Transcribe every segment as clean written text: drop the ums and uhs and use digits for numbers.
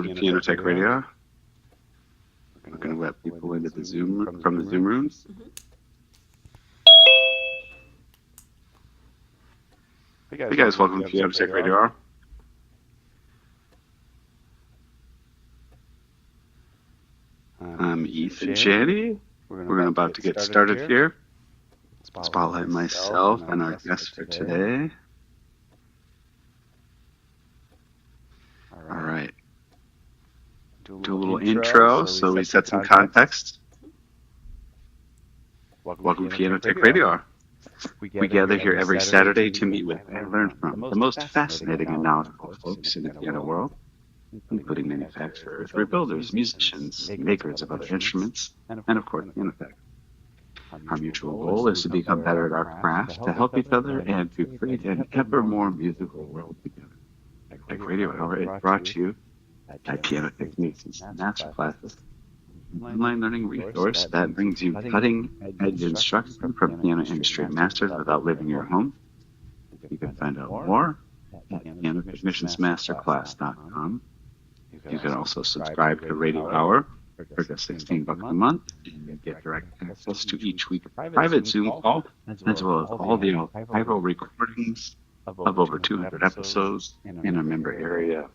to Piano Tech Radio. We're going to let people into the Zoom from the Zoom rooms. Hey guys, welcome to Piano Tech Radio. I'm Ethan Shanny. We're about to get started here. Spotlight myself and our guest for today. All right. Do a little intro so we set some context. Welcome to Piano Tech Radio. We gather here every Saturday to meet with and learn from the most fascinating and knowledgeable folks in the piano world, including manufacturers, rebuilders, musicians, makers of other instruments, and of course, piano tech. Our mutual goal is to become better at our craft, to help each other, and to create an ever more musical world together. Tech Radio Hour is brought to you by Piano Techniques and Master Classes, an online learning resource that brings you cutting-edge instruction from piano industry masters without leaving your home. You can find out more at pianotechniciansmasterclass.com. You can also subscribe to Radio Hour for just $16 a month, and you get direct access to each week's private Zoom call, as well as all the archival recordings of over 200 episodes in our member area.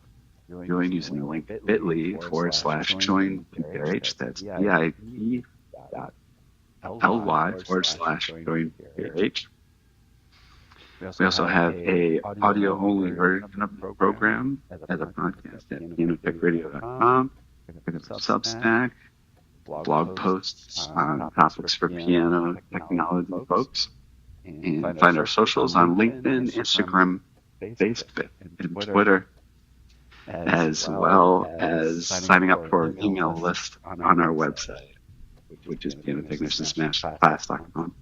Join using the link bit.ly/join-PRH. That's bit.ly/join-PRH. We also have a audio-only version of the program as a podcast at pianotechradio.com. We have a Substack, blog posts on topics for piano technology folks, and find our socials on LinkedIn, Instagram, Facebook, and Twitter, as well as signing up for an email list on our website, which is pianotechniciansmasterclass.com.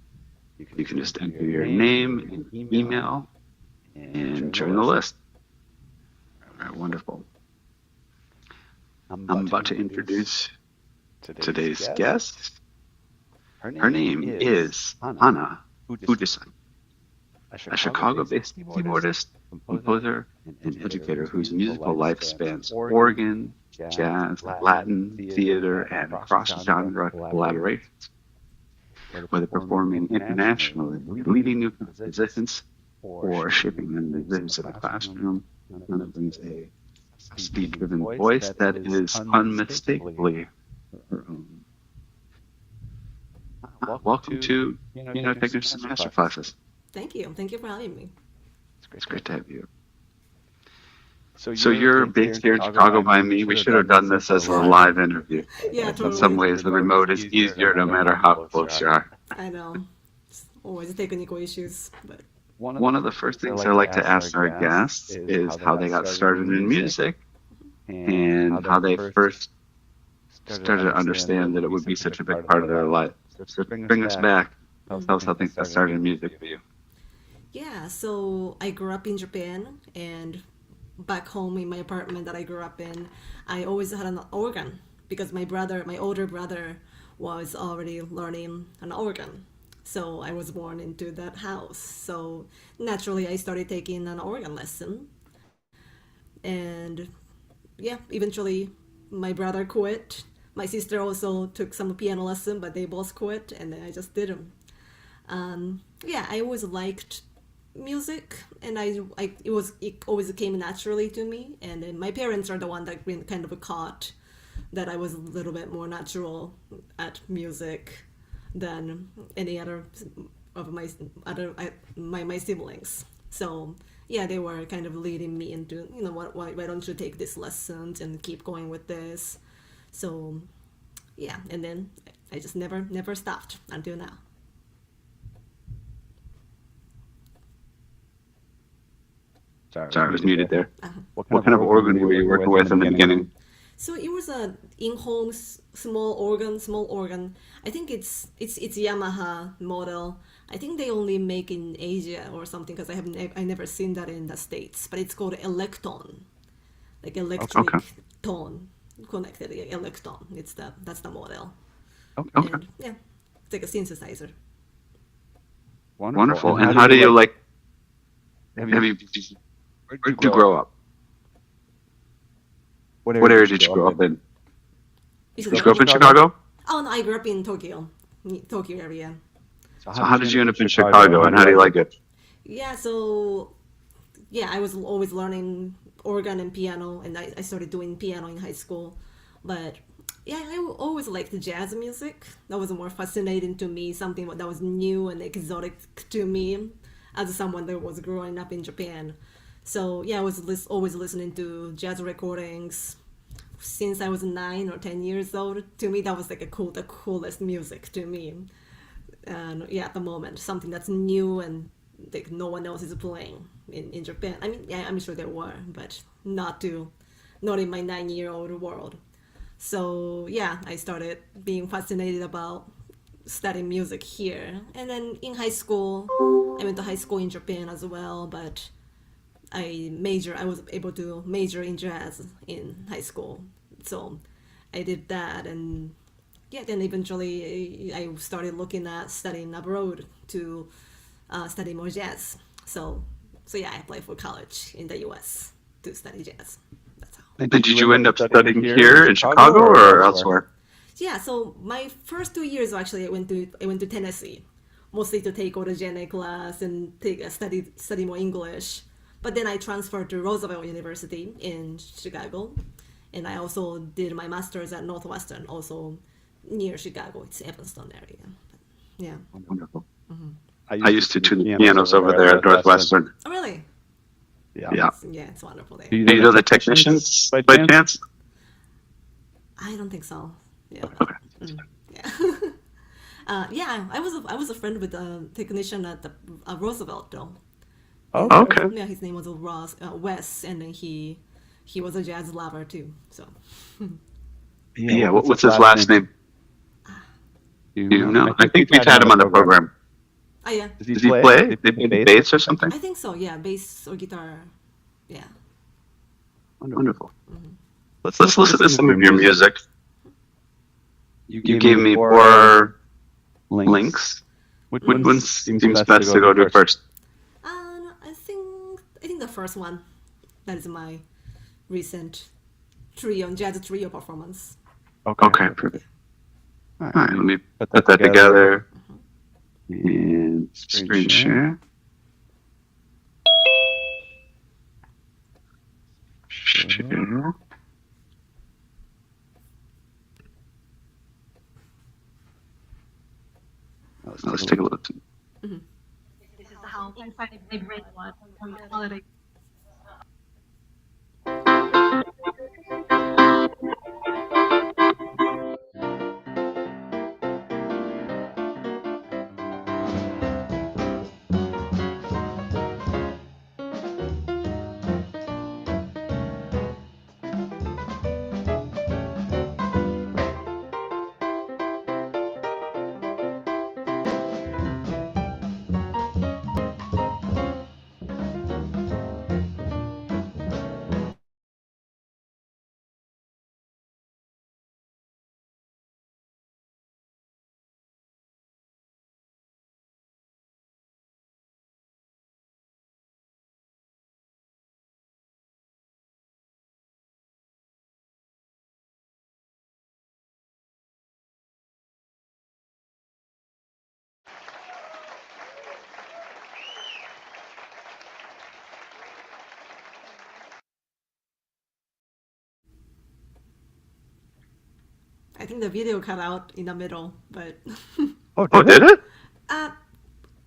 You can just enter your name and email and join the list. All right, wonderful. I'm about to introduce today's guest. Her name is Hana Fujisaki, a Chicago-based keyboardist, composer, and educator whose musical life spans organ, jazz, Latin, theater, and cross-genre collaborations. Whether performing internationally, leading new compositions, or shaping the musicians of the classroom, Hana brings a speed-driven voice that is unmistakably her own. Welcome to Piano Technicians Master Classes. Thank you. Thank you for having me. It's great to have you. So you're based here in Chicago by me. We should have done this as a live interview. Yeah, totally. In some ways, the remote is easier no matter how close you are. I know. It's always technical issues, but one of the first things I like to ask our guests is how they got started in music and how they first started to understand that it would be such a big part of their life. So bring us back. Tell us how things got started in music for you. yeah, so I grew up in Japan, and back home in my apartment that I grew up in, I always had an organ because my older brother was already learning an organ. So I was born into that house. So naturally I started taking an organ lesson. And yeah, eventually my brother quit. My sister also took some piano lesson, but they both quit, and then I just did them. Yeah, I always liked music, and it always came naturally to me. And then my parents are the one that kind of caught that I was a little bit more natural at music than any other of my siblings. So yeah, they were kind of leading me into, why don't you take these lessons and keep going with this. So yeah, and then I just never stopped until now. Sorry, I was muted there. What kind of organ were you working with in the beginning? So it was a in-home small organ. I think it's Yamaha model. I think they only make in Asia or something, because I never seen that in the States. But it's called Electon, like electric tone connected Electon. That's the model. Okay. And yeah, it's like a synthesizer. Wonderful. And how do you like? Where did you grow up? What area did you grow up in? You said Did you what? grow up in Chicago? Oh no, I grew up in Tokyo, Tokyo area. So how did you end up in Chicago, and how do you like it? Yeah, so yeah, I was always learning organ and piano, and I started doing piano in high school. But yeah, always liked jazz music. That was more fascinating to me, something that was new and exotic to me as someone that was growing up in Japan. So yeah, I was always listening to jazz recordings since I was 9 or 10 years old. To me, that was like the coolest music to me. And yeah, at the moment, something that's new and like no one else is playing in Japan. I mean, yeah, I'm sure there were, but not in my 9-year-old world. So yeah, I started being fascinated about studying music here. And then in high school, I went to high school in Japan as well, but I was able to major in jazz in high school. So I did that, and yeah, then eventually I started looking at studying abroad to study more jazz. So yeah, I applied for college in the U.S. to study jazz. That's how. And did you end up studying here in Chicago or elsewhere? Yeah, so my first 2 years actually I went to Tennessee, mostly to take autogenic class and study more English. But then I transferred to Roosevelt University in Chicago, and I also did my master's at Northwestern, also near Chicago. It's Evanston area. Yeah. Wonderful. I used to tune the pianos over there at Northwestern. Oh, really? Yeah. Yeah, it's wonderful there. Do you know the technicians by chance? I don't think so. Yeah. Okay. Yeah. Yeah, I was a friend with a technician at the Roosevelt though. Oh, okay. Yeah, his name was Wes, and then he was a jazz lover too. So. Yeah. What's his last name? Do you know? I think we've had him on the program. Oh yeah. Does he play? They play bass or something? I think so. Yeah, bass or guitar. Yeah. Wonderful. Let's listen to some of your music. You gave me 4 links. Which one seems best to go to first? I think the first one. That is my recent jazz trio performance. Okay, perfect. All right, let me put that together and screen share. Share. Let's take a look. This is how inside my brain was on the holiday. I think the video cut out in the middle, but Oh, did it?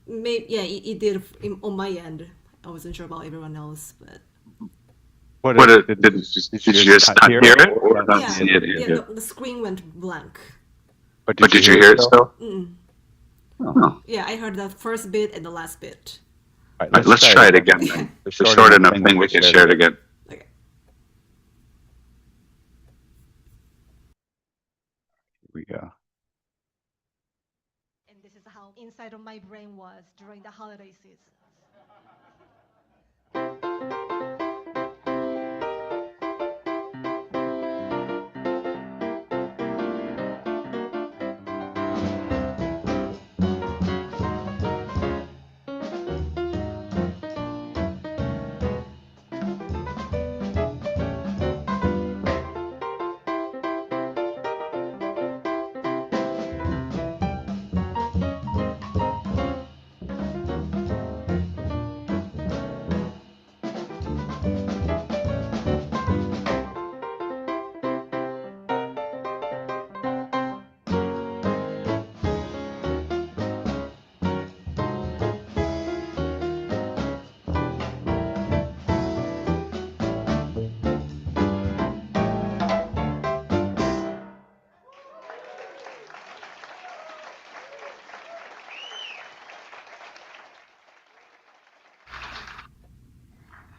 maybe yeah, it did on my end. I wasn't sure about everyone else, but Did you just not hear it or not yeah, see it? yeah, the screen went blank. But did you hear it still? Oh. Yeah, I heard the first bit and the last bit. All right, let's try it again then. It's a short enough thing we can share it again. Okay. Here we go. And this is how inside of my brain was during the holiday season.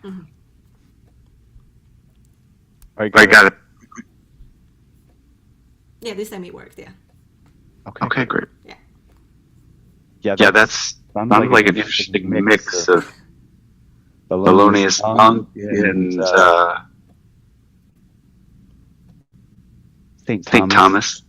All right, I got it. Yeah, this time it worked. Yeah. Okay, great. Yeah. Yeah, that's sounds like an interesting mix of Thelonious Monk and St. St. Thomas.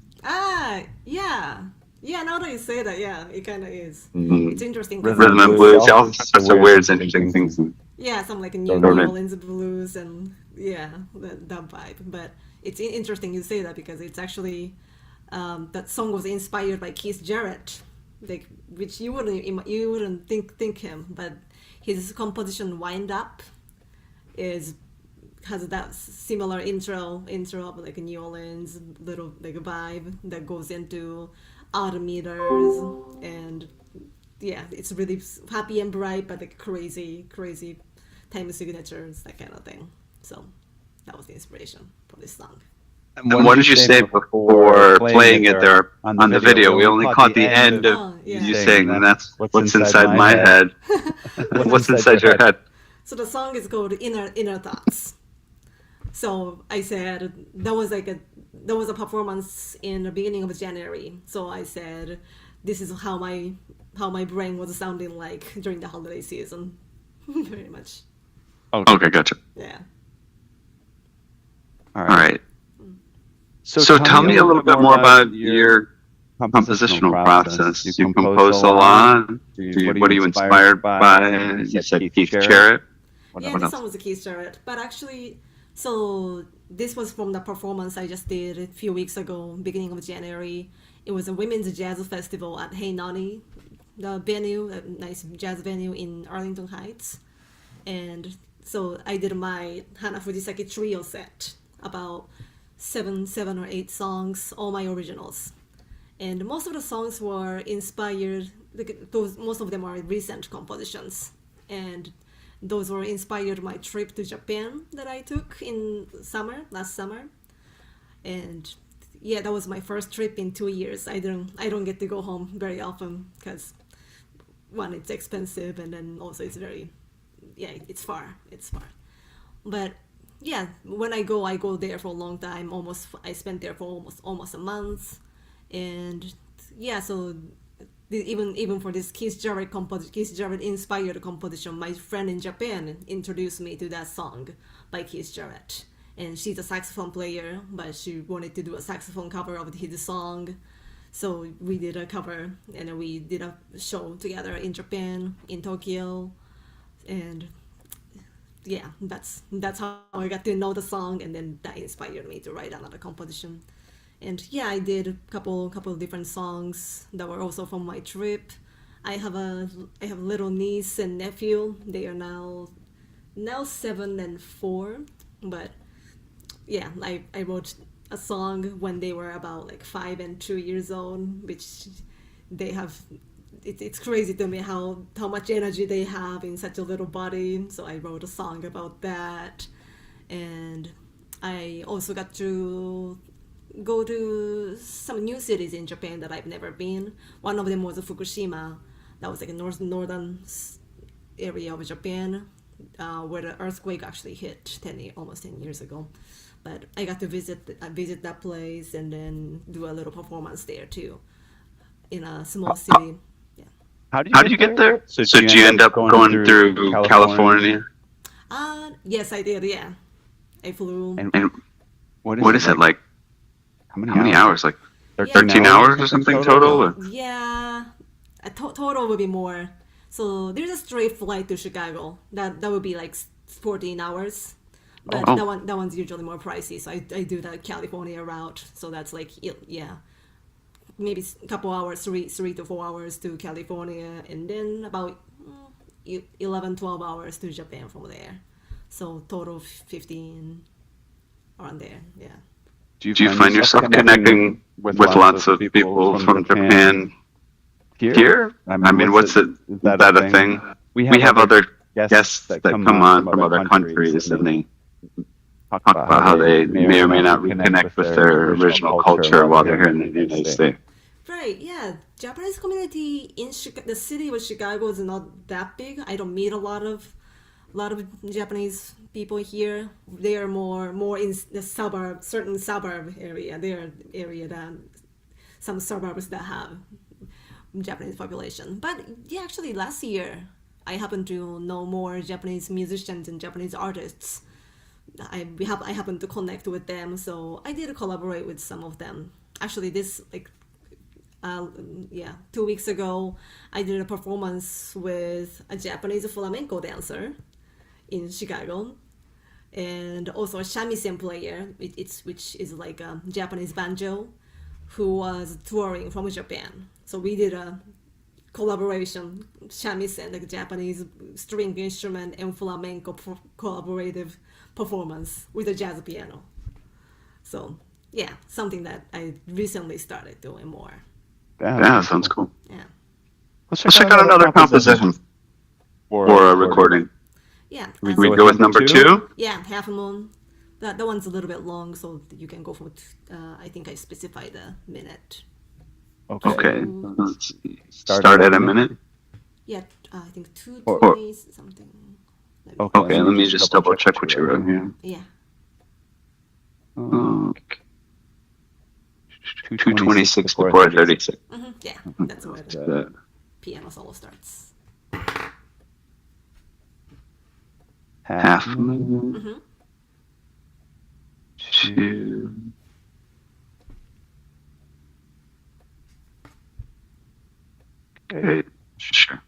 Yeah. Yeah, now that you say that, yeah, it kind of is. Mm-hmm. It's interesting. 'cause Rhythm and blues, all sorts of weird, interesting things. Yeah, some like New Orleans blues and yeah, that vibe. But it's interesting you say that because it's actually that song was inspired by Keith Jarrett, like which you wouldn't think him, but his composition "Wind Up" has that similar intro of like a New Orleans little like a vibe that goes into odd meters and yeah, it's really happy and bright but like crazy time signatures, that kind of thing. So that was the inspiration for this song. And what did you say before playing it there on the video? We only caught the end of you saying, and that's what's inside my head. What's inside your head? So the song is called Inner Thoughts. So I said there was a performance in the beginning of January. So I said this is how my brain was sounding like during the holiday season. Very much. Okay, gotcha. Yeah. All right. So tell me a little bit more about your compositional process. You compose a lot. What are you inspired by? You said Keith Jarrett. Yeah, this song was a Keith Jarrett. But actually, so this was from the performance I just did a few weeks ago, beginning of January. It was a women's jazz festival at Hey Nani, the venue, a nice jazz venue in Arlington Heights. And so I did my Hana Fujisaki trio set, about seven or eight songs, all my originals. And most of the songs were inspired, most of them are recent compositions. And those were inspired my trip to Japan that I took in last summer. And yeah, that was my first trip in 2 years. I don't get to go home very often because one, it's expensive, and then also it's it's far. But yeah, when I go there for a long time. I spent there for almost a month, and yeah, so even for this Keith Jarrett inspired composition, my friend in Japan introduced me to that song by Keith Jarrett, and she's a saxophone player, but she wanted to do a saxophone cover of his song, so we did a cover, and then we did a show together in Japan, in Tokyo, and yeah, that's how I got to know the song, and then that inspired me to write another composition. And yeah, I did a couple of different songs that were also from my trip. I have little niece and nephew. They are now 7 and 4, but yeah, I wrote a song when they were about like 5 and 2 years old, which they have. It's crazy to me how much energy they have in such a little body. So I wrote a song about that, and I also got to go to some new cities in Japan that I've never been. One of them was Fukushima. That was like a northern area of Japan, where the earthquake actually hit almost 10 years ago. But I got to visit that place and then do a little performance there too, in a small city. How did you get there? So did you end up going through California? Yes, I did. Yeah, I flew. And what is it like? How many hours? Like 13 hours or something total? Yeah, total would be more. So there's a straight flight to Chicago. That would be like 14 hours. But that one's usually more pricey. So I do the California route. So that's like maybe a couple hours, 3 to 4 hours to California, and then about 11-12 hours to Japan from there. So total 15 around there. Yeah. Do you find yourself connecting with lots of people from Japan here? I mean, is that a thing? We have other guests that come on from other countries, and they talk about how they may or may not reconnect with their original culture while they're here in the United States. Right, yeah. Japanese community in the city of Chicago is not that big. I don't meet a lot of a lot of Japanese people here. They are more in the suburb, certain suburb area. They are area that some suburbs that have Japanese population. But yeah, actually last year I happened to know more Japanese musicians and Japanese artists. I happened to connect with them, so I did collaborate with some of them. Actually, this like yeah, 2 weeks ago, I did a performance with a Japanese flamenco dancer in Chicago, and also a shamisen player, which is like a Japanese banjo, who was touring from Japan. So we did a collaboration, shamisen, like Japanese string instrument and flamenco collaborative performance with a jazz piano. So yeah, something that I recently started doing more. Yeah, sounds cool. Yeah. Let's Let's check out another composition for a recording. Yeah. We We go with number two? Yeah, Half Moon. That one's a little bit long, so you can go for. I think I specified a minute. Okay. Let's see. Start at a minute. Yeah, I think 2:20 Or- something. Okay, let me just double check what you wrote here. Yeah. Okay. 226 to 436. Yeah, that's where the The- piano solo starts. half minute. Two. Okay, sure.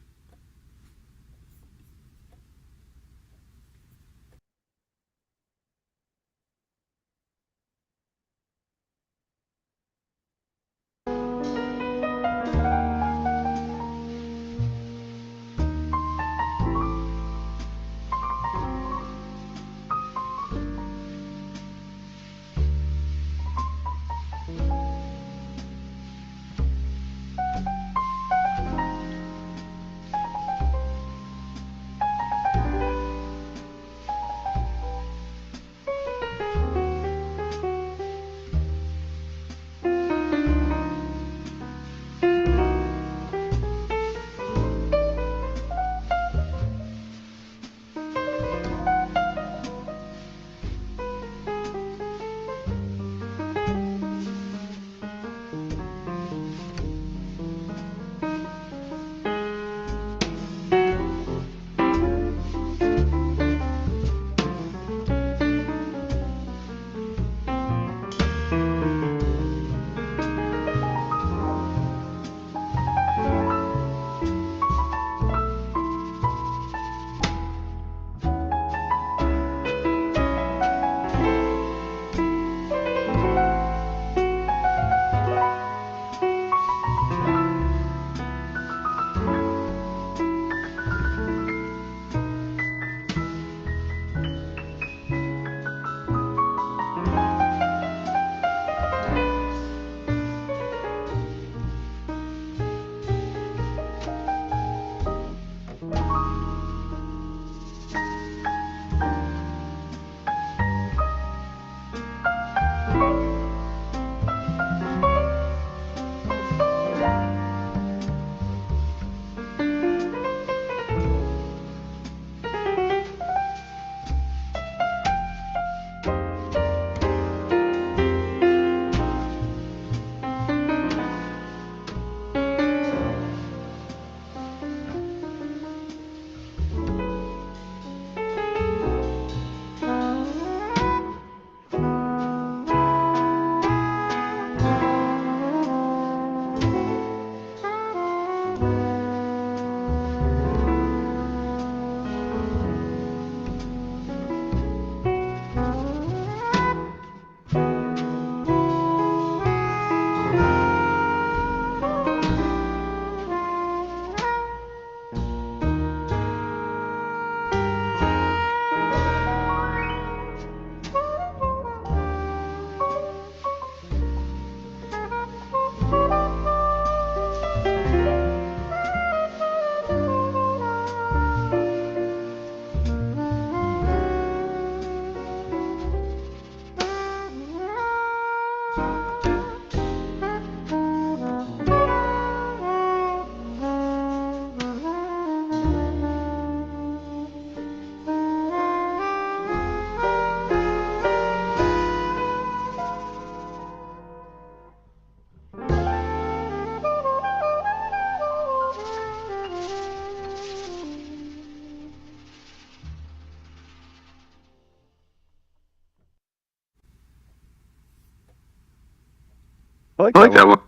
I I like that one.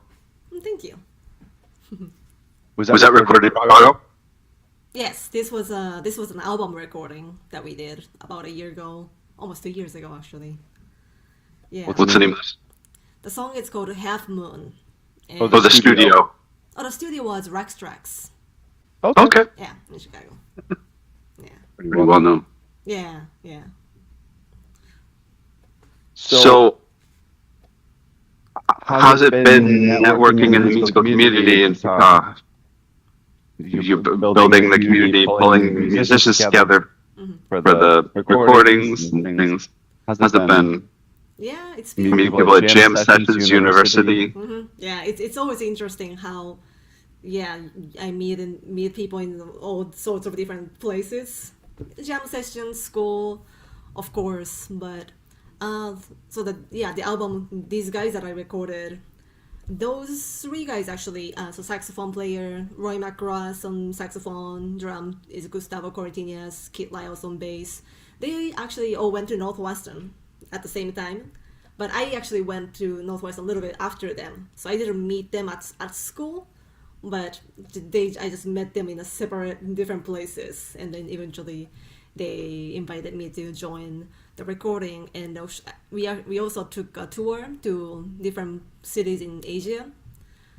Thank you. Was that recorded in Chicago? Yes, this was an album recording that we did about a year ago, almost 2 years ago actually. Yeah. What's the name of this? The song is called Half Moon. And Oh, Oh, the studio. the studio was Rex Tracks. Okay. Yeah, in Chicago. Yeah. Pretty well known. Yeah, yeah. So, how's it been networking in the musical community and you building the community, pulling musicians together for the recordings and things? How's it been? Yeah, it's You been meet people at jam sessions, university. Yeah, it's always interesting how I meet people in all sorts of different places, jam sessions, school, of course. But the album, these guys that I recorded, those three guys actually, so saxophone player Roy McGrath on saxophone, drum is Gustavo Cortinas, Kit Lyles on bass. They actually all went to Northwestern at the same time, but I actually went to Northwestern a little bit after them, so I didn't meet them at school, but I just met them in a separate different places, and then eventually they invited me to join the recording, and we also took a tour to different cities in Asia.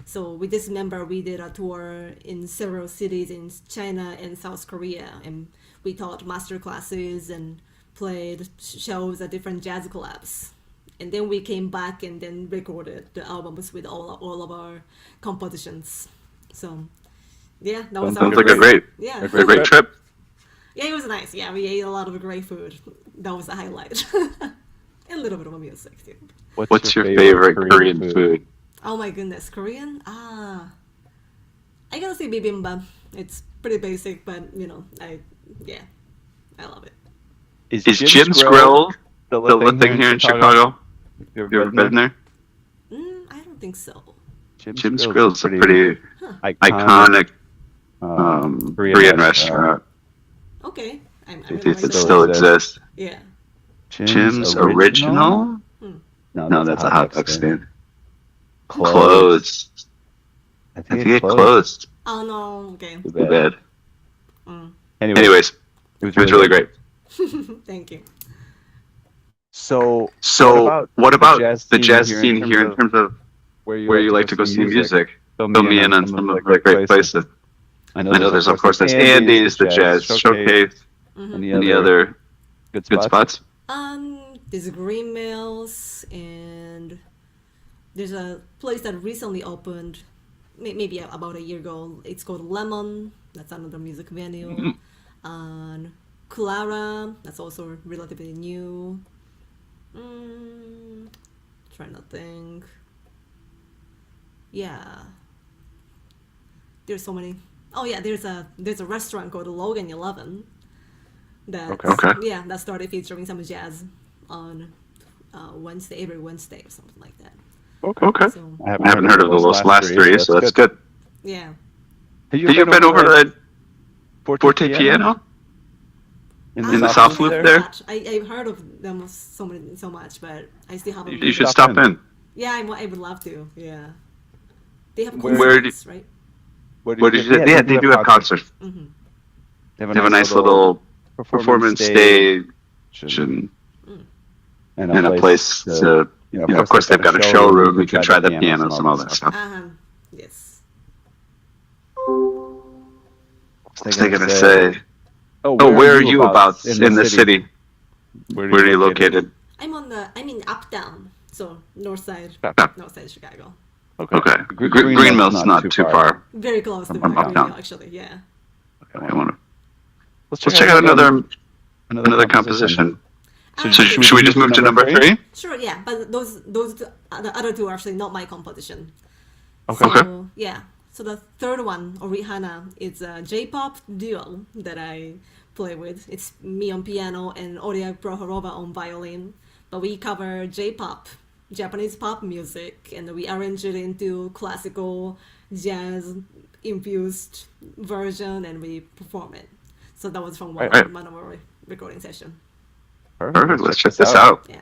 So with this member, we did a tour in several cities in China and South Korea, and we taught master classes and played shows at different jazz clubs. And then we came back and then recorded the albums with all of our compositions. So yeah, that was Sounds like a great trip. Yeah, it was nice. Yeah, we ate a lot of great food. That was the highlight. And a little bit of music too. What's your favorite Korean food? Oh my goodness, Korean? I gotta say bibimbap. It's pretty basic, but I love it. Is Jim's Grill still a thing here in Chicago? Have you ever been there? I don't think so. Jim's Grill is a pretty iconic Korean restaurant. Okay. If it still exists. Yeah. Jim's Original? No, that's a hot dog stand. Closed. I think it closed. Oh no, okay. Too bad. Mm. Anyways, it was really great. Thank you. So what about the jazz scene here in terms of where you like to go see music? Fill me in on some of the great places. I know there's of course Andy's, the Jazz Showcase. Any other good spots? There's Green Mills, and there's a place that recently opened, maybe about a year ago. It's called Lemon. That's another music venue. And Clara, that's also relatively new. Trying to think. Yeah. There's so many. Oh yeah, there's a restaurant called Logan 11. That started featuring some jazz on every Wednesday or something like that. Okay. So, I haven't heard of those last three, so that's good. Yeah. Have you been over to Forte Piano? In the South Loop there? I've heard of them so much, but I still haven't. You should stop in. Yeah, I would love to. Yeah. They have Where concerts, right? Where did you say? Yeah, they do have concerts. Mm-hmm. They have a nice little performance stage and a place to, of course, they've got a showroom. We can try the pianos and all that stuff. Yes. What was I going to say? Oh, where are you about in the city? Where are you located? I'm in Uptown, so north side Chicago. Okay. Green Mill's not too far. Very close to from Green Uptown. Mill, actually. Yeah. Okay, let's check out another composition. So should we just move to number 3? Sure, yeah, but the other two are actually not my composition. Okay. So, yeah. So the third one, Orihana, is a J-pop duo that I play with. It's me on piano and Oria Prohorova on violin. But we cover J-pop, Japanese pop music, and we arrange it into classical jazz infused version, and we perform it. So that was from one of our recording session. Perfect. Let's check this out. Yeah.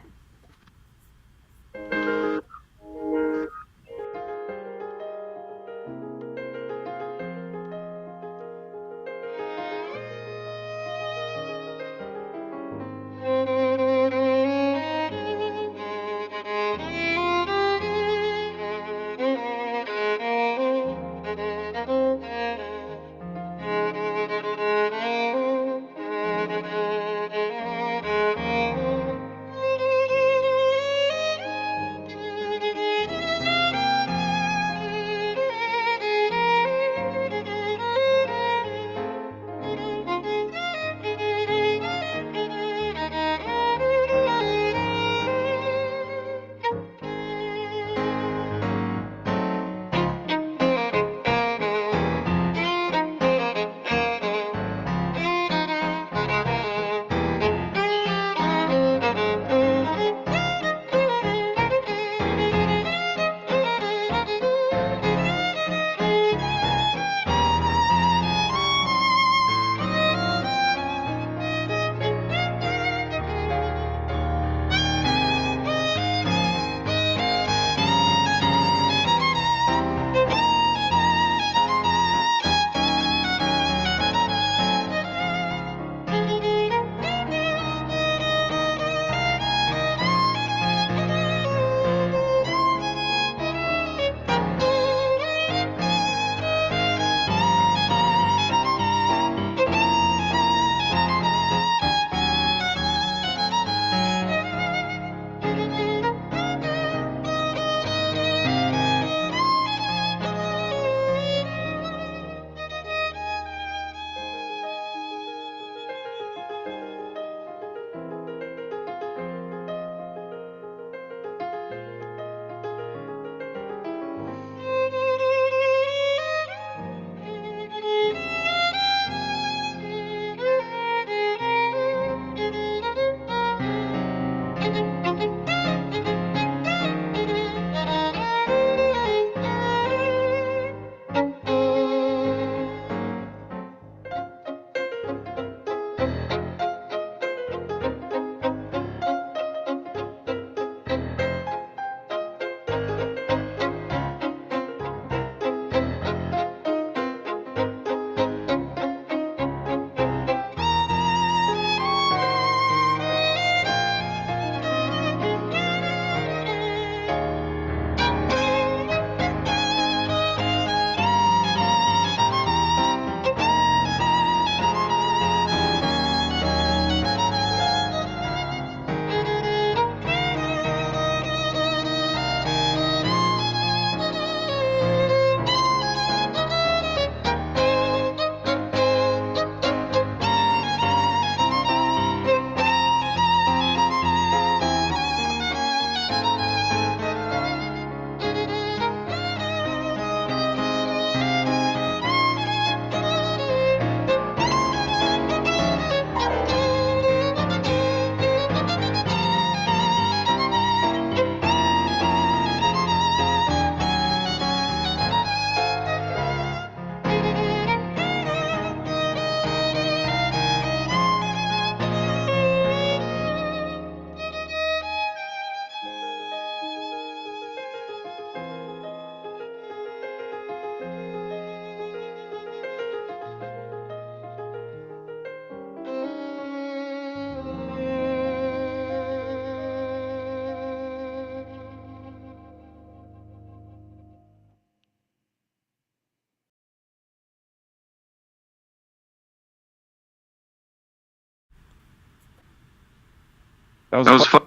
That was fun.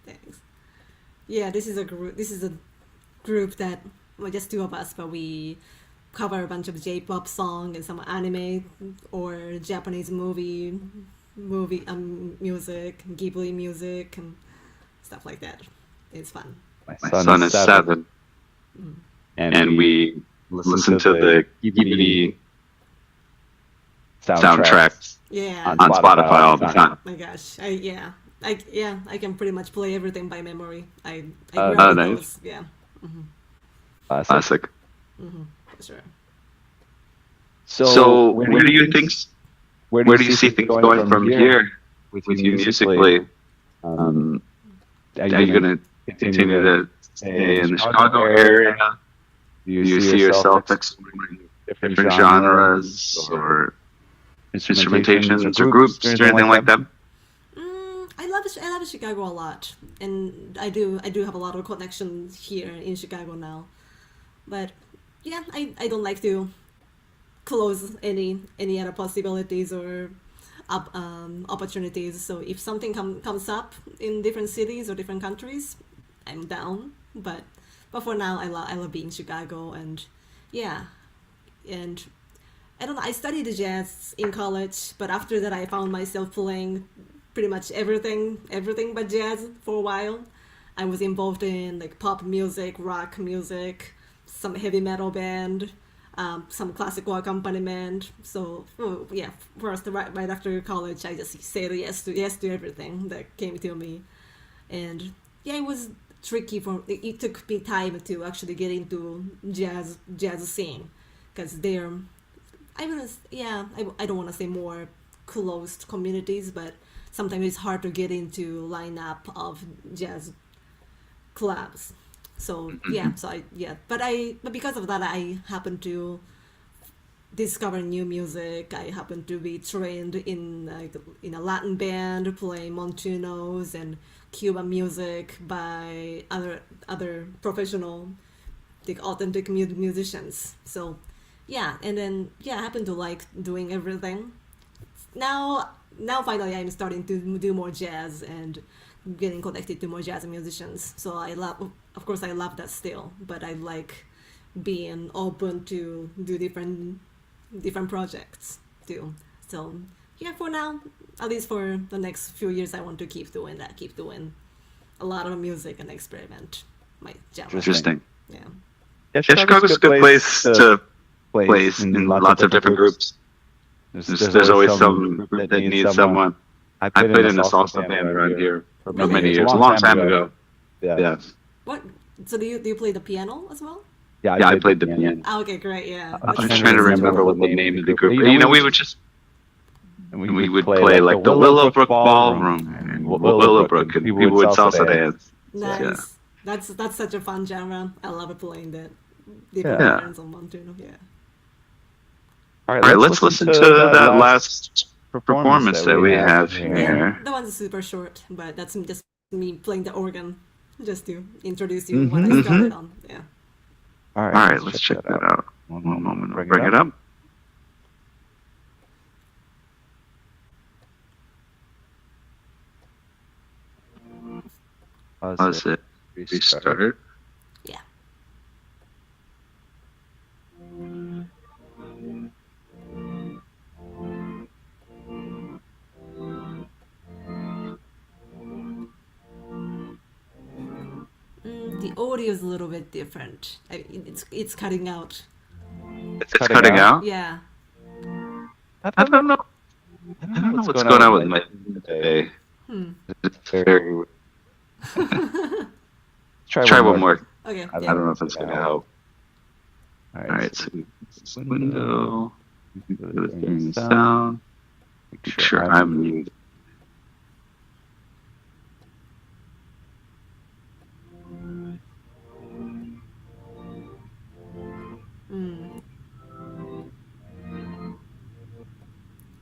Thanks. Yeah, this is a group. This is a group that, well, just two of us, but we cover a bunch of J-pop song and some anime or Japanese movie music, Ghibli music, and stuff like that. It's fun. My My son is 7, and we listen to the Ghibli soundtracks Yeah. on Spotify all the time. My gosh. I can pretty much play everything by memory. I Oh, grew up with nice. those. Yeah. Classic. For sure. So where do you think? Where do you see things going from here with you musically? Are you going to continue to stay in the Chicago area? Do you see yourself exploring different genres or instrumentations or groups or anything like that? I love Chicago a lot, and I do have a lot of connections here in Chicago now. But yeah, I don't like to close any other possibilities or opportunities. So if something comes up in different cities or different countries, I'm down. But for now, I love being Chicago, and yeah, and I don't know. I studied jazz in college, but after that, I found myself playing pretty much everything but jazz for a while. I was involved in like pop music, rock music, some heavy metal band, some classical accompaniment. So yeah, first right after college, I just said yes to everything that came to me, and yeah, it was tricky it took me time to actually get into jazz scene, because they're I don't want to say more closed communities, but sometimes it's hard to get into lineup of jazz clubs. So but because of that, I happen to discover new music. I happen to be trained in a Latin band playing montunos and Cuban music by other professional, like authentic musicians. So yeah, and then I happen to like doing everything. Now finally I'm starting to do more jazz and getting connected to more jazz musicians. So of course I love that still, but I like being open to do different projects too. So yeah, for now, at least for the next few years, I want to keep doing a lot of music and experiment my genre. Interesting. Yeah. Yeah, Chicago's a good place to play in lots of different groups. There's always some group that needs someone. I played in a salsa band around here for many years, a long time ago. Yeah. What? So do you play the piano as well? Yeah, I played the piano. Oh, okay, great. Yeah. I'm trying to remember what the name of the group. We would just we would play like the Willowbrook Ballroom and Willowbrook, and people would salsa dance. Nice. Yeah. That's such a fun genre. I love playing that. Different Yeah. patterns on montuno. Yeah. All All right, let's listen to that last performance that we have here. That one's super short, but that's just me playing the organ, just to introduce you what I started on. Yeah. All All right, let's check that out. One moment, bring it up. Pause it. Restart. Yeah. The audio is a little bit different. It's cutting out. It's cutting out? Yeah. I don't know. I don't know what's going on with my today. It's very... Try one more. Okay. I don't know if it's going to help. All right, so window, go to sound, make sure I'm muted.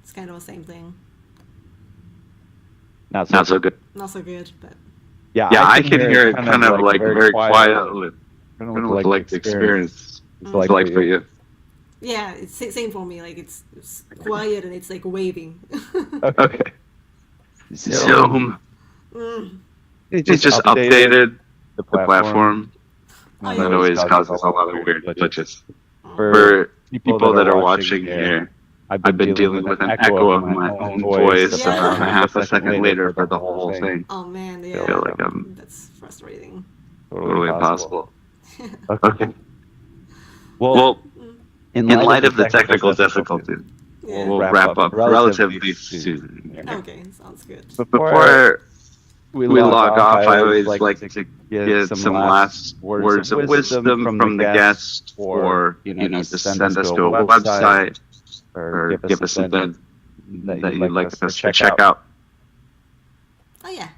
It's kind of the same thing. Not so good. Not so good, but Yeah, I can hear it kind of like very quietly. Kind of like the experience is like for you. yeah, it's same for me. Like it's quiet and it's like waving. Okay. Zoom. It It's just updated the the platform. I That always causes a lot of weird glitches. For For people people that are watching here, I've been dealing with an echo of my own voice Yeah. about half a second later for the whole thing. Oh man, I feel like yeah, I'm that's frustrating. totally impossible. Okay. Okay. Well, Well, in in light of the technical difficulties, Yeah. we'll wrap up relatively soon. Okay, sounds good. Before we we log off, I always like to get some last words of wisdom from the guest, or just send us to a website, or give us something that you'd like us to check out. Oh yeah,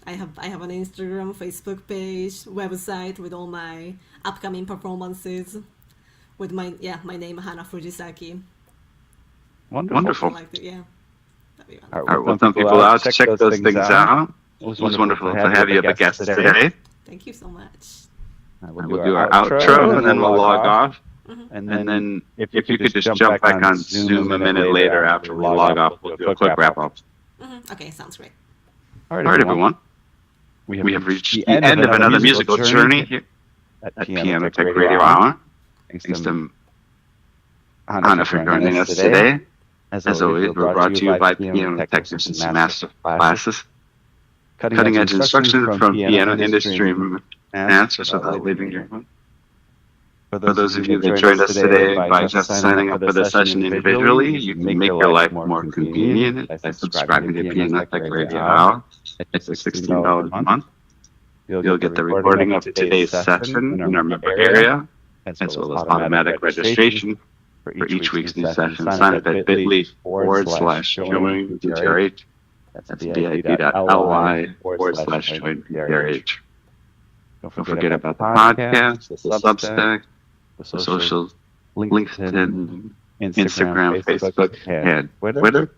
I have an Instagram, Facebook page, website with all my upcoming performances. With my name Hana Fujisaki. Wonderful. Like it, yeah. That'd be All right, we'll send people out to check those things out. It was wonderful to have you as a guest today. Thank you so much. We'll do our outro and then we'll log off. And then if you could just jump back on Zoom a minute later after we log off, we'll do a quick wrap up. Okay, sounds great. All right, everyone. We have reached the end of another musical journey here at Piano Tech Radio Hour. Thanks to Hana for joining us today. As always, we're brought to you by Piano Technicians Master Classes. Cutting edge instruction from piano industry masters without leaving your home. For those of you that joined us today by just signing up for the session individually, you can make your life more convenient by subscribing to Piano Tech Radio Hour at $16 a month. You'll get the recording of today's session in our member area, as well as automatic registration for each week's new session. Sign up at bit.ly/join DTRH. That's bit.ly/join DTRH. Don't forget about the podcast, the Substack, the socials, LinkedIn, Instagram, Facebook, and Twitter.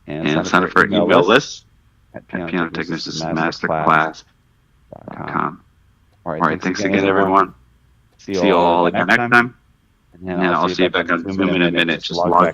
And sign up for email lists at pianotechniciansmasterclass.com. All right, thanks again, everyone. See you all again next time. And I'll see you back on Zoom in a minute. Just log